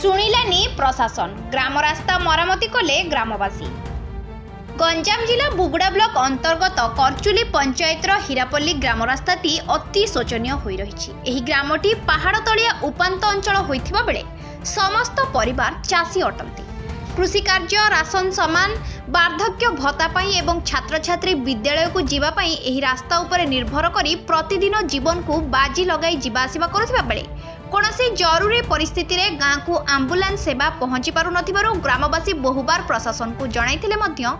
शुणिलानी प्रशासन ग्राम रास्ता मरामती कले ग्रामवासी। गंजाम जिला बुगुड़ा ब्लॉक अंतर्गत करचुली पंचायतर हीरापल्ली ग्राम रास्ताटी अति शोचनीय होई रहिछि। एही ग्रामटी पहाड़ तलिया उपांत अंचल होइथिबा बेले समस्त परिवार चासी अटंती। कृषि कार्य, राशन सामान, वार्धक्य भत्ता पाई एवं छात्र छात्री विद्यालय को जीवा पाई एही रास्ता उपरे निर्भर करी प्रतिदिन जीवन को बाजी लगाई जीवा आसिबा करुथिबा बेले कोनोसी जरूरी परिस्थिति रे गाँ को आम्बुलांस सेवा पहुंची पारु नथिबारु ग्रामवासी बहुबार प्रशासन को जणाइथिले मध्य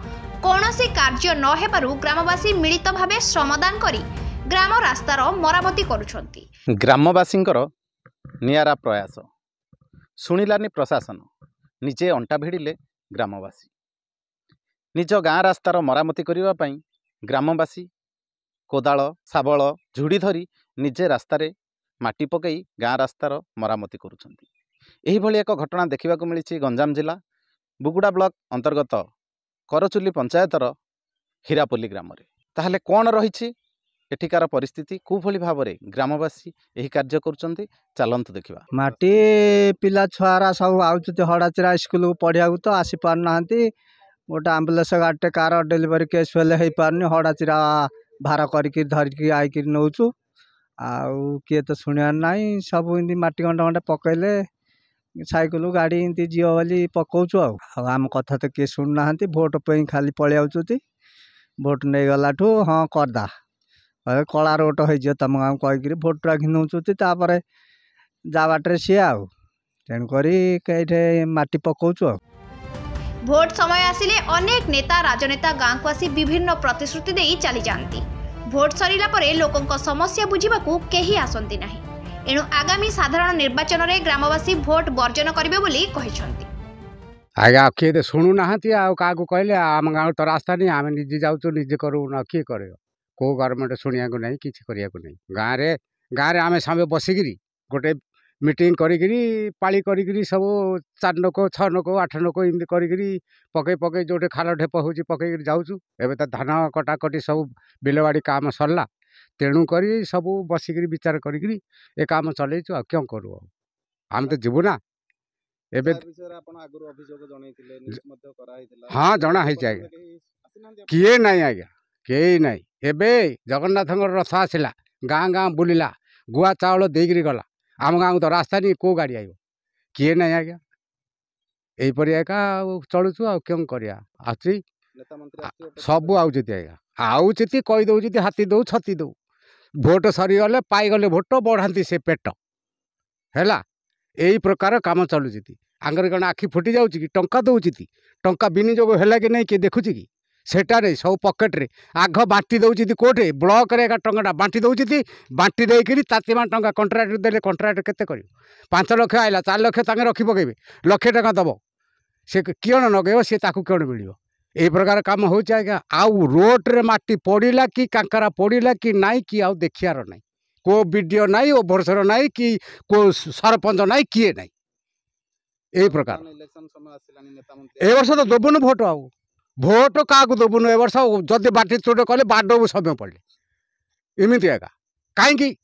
कोनोसी कार्य न हेबारु ग्रामवासी मिलित भावे श्रमदान करी ग्राम रास्तार मरामती करुछंती। ग्रामवासींकर नियारा प्रयास शुणिलानी प्रशासन निजे अंटा भिड़िले ग्रामवासी निज गाँ रास्तार मरामती करने पाई ग्रामवासी कोदाल शाबल झुड़ी धरी निजे रास्तारे माटी पकई गाँ रास्तार मरामती करुछंती। एही भली एक घटना देखा मिली गंजाम जिला बुगुड़ा ब्लॉक अंतर्गत करचुली पंचायतर हीरापल्ली ग्राम रे। ताहले कौन रही एठिकार परिस्थिति कुभली भाव में ग्रामवासी यही कार्य करुछंती चलंतु देखिबा। माटी पिला छुआरा सब आउचते हड़ाचिरा स्कूल को पढ़िया तो आसी पार नाहंती। गोटे आम्बुलांस गाड़ी कार डेलीवरी केस फेल हो पारनी हड़ाचिरा भार करके धरिकी आईकी नौचु आउ किए तो शुणियार नाई सब इमती माटी घंटा घंटा पकईले साइकिल गाड़ी इमती जीव बोली पकाउछु आम कथा तो किए शुणुना भोट पे खाली पलि आउचुती। भोट नहीं गलाठू हाँ करदा कला रोट हो तुम गाँव कहीकि भोटरा घिनौचुती जा बाटे सी आउ तेणुक माटी पकाउछु। भोट समय आसिले अनेक नेता राजनेता गाँ को आसी विभिन्न प्रतिश्रुति देई चली जाती। भोट सरिला परे लोकंक समस्या बुझिबाकू केही आसंती नाही। एणु आगामी साधारण निर्वाचन रे ग्रामवासी भोट वर्जन करिवे बोली कहिसंती। आज्ञा किए तो शुणु ना क्या कहले आम गाँव तो रास्ता नहीं आम निजे जाऊँ निजे करूँ ना किए कर को गवर्नमेंट शुणिया को नहीं किसी करिया को नहीं। गाँव रे आम सामे बसिकी गोटे मीटिंग करी पाली करी सब 4 लोक 6 लोक 8 लोक इमती करी पकई पकई जो खाल ढेप हो पकई जाऊँ। एवं तो धान कटाकटी सब बिलवाड़ी काम सरला तेणु करी सब बसिकी विचार करी ए काम चलैचु आ क्यों करूँ आम तो जीवु ना। हाँ जना आज्ञा किए नाई आज्ञा कई नाई। एबे जगन्नाथ रथ आसला गाँ गाँ बुलिला गुआ चाउल देकरी गला आम गाँव तो रास्ता नहीं को गाड़ी आयो किए नाई आज्ञा यहीपरि एका चलुचु आ क्यों करिया आसी सब आउचती आज्ञा आउचती कही दउचती हाथी दऊ छती दऊ भोट सरीगले पाईगले भोट बढ़ाती से पेट है यही प्रकार काम चलुची। आंगर कण आखि फुटी जाऊँगी कि टंका दौची टंका विनियोग है कि नहीं किए देखुची कि सेटारे सब पकेट्रे आग बांटी दौची कोटे ब्लॉक रे टंका बांटी दौची बांटी देकर तातीमा टंका कंट्राक्ट देले कंट्राक्ट केते कर 5 लाख आइला 4 लाख तांगे रखी पकेबे लक्षे टंका दब से किण नगेब सी ताकू किण मिल यही प्रकार काम हो आज्ञा। आउ रोड रे माटी पड़ा कि कांकरा पड़ा कि नाई कि आउ देखियार नाई को वीडियो नाई ओभरसर नाई कि को सरपंच नाई किए नाई यही प्रकार। ए वर्ष तो देवुन भोट आउ भोट क्या देवुन ए वर्ष जदि बाटी चोट कले बाडबू समय पड़े इमिति एका कहीं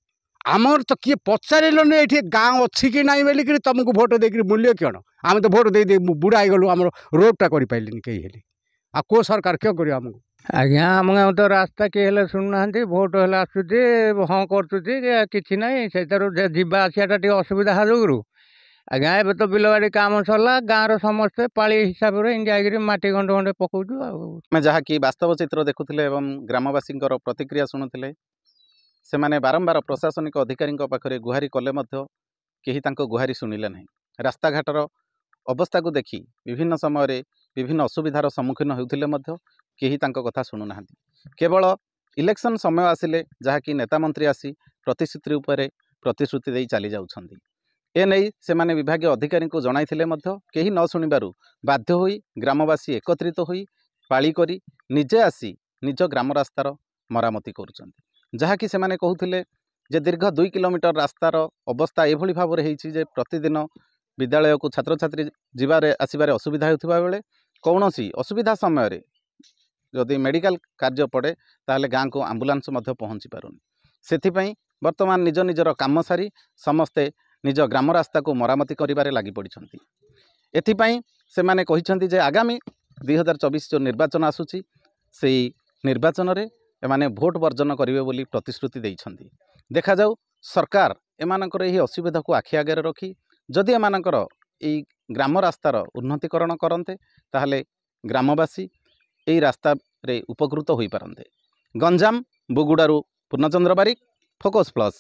आमर तो किए पचारे ये गाँव अच्छी कि नाई बोलिक तुमको भोट देकर मूल्य क्यों आम तो भोट दे बुढ़ा गलु आम रोडटा कर पारे कहीं आ को सरकार क्यों कर आमको आज्ञा आम गाँव तो रास्ता किए शुणुना भोट है आसुचे हाँ कर कि ना से जावा आसाटा टे असुविधा जो आज्ञा ए तो बिलवाड़ी काम सरला गाँव समस्ते पाली हिसाब से जाकर माटी घंटे घंटे पकाऊँ जहाँकि वास्तव चित्र देखुले ग्रामवासी प्रतिक्रिया शुणुले से माने बारंबार प्रशासनिक अधिकारी पाखरे गुहारी कले कहीं गुहारी शुणिले ना। रास्ता घाटर अवस्था को देखी विभिन्न समय विभिन्न असुविधार सम्मुखीन होते कहीं कथा शुणुना। केवल इलेक्शन समय आसिले जहाँकि नेता मंत्री आसी प्रतिश्रुति उपरे प्रतिश्रुति दे चली जाउछंदी ए नहीं से माने विभाग अधिकारी को जणाइथिले कहीं न शुणिबारु बाध्य होई ग्रामवासी एकत्रित होई पाली करी निजे आसी निज ग्राम रास्तार मरामती करुछंती। जहाँकि से माने कहूथिले जे दीर्घ 2 किलोमीटर रास्तार अवस्था एभली भाव में होती प्रतिदिन विद्यालय को छात्र छात्री जीवारे आसबार असुविधा होता बेले कौन असुविधा समय जदि मेडिकल कार्य पड़े ताहले गाँ को आम्बुलांस पहुँची पारुनी। से बर्तमान निज निजर काम सारी समस्ते निज ग्राम रास्ता को मरामती करिबारे लागि पड़िछन्ति। एथिपाई सेमाने कहिछन्ति जे आगामी 2024 जो निर्वाचन आसुची सेई निर्वाचन रे एमाने भोट वर्जन करिवे बोली प्रतिश्रुति दैछन्ति। देखा जाऊ सरकार एमानकर एही असुविधा को आखि आगे रखी जदि एमानकर एई ग्राम रास्तार उन्नतीकरण करन्ते ताहले ग्रामवासी एई रास्ता रे उपकृत होई पारन्ते। गंजाम बुगुडारू पूर्णचंद्र बारिक, फोकस प्लस।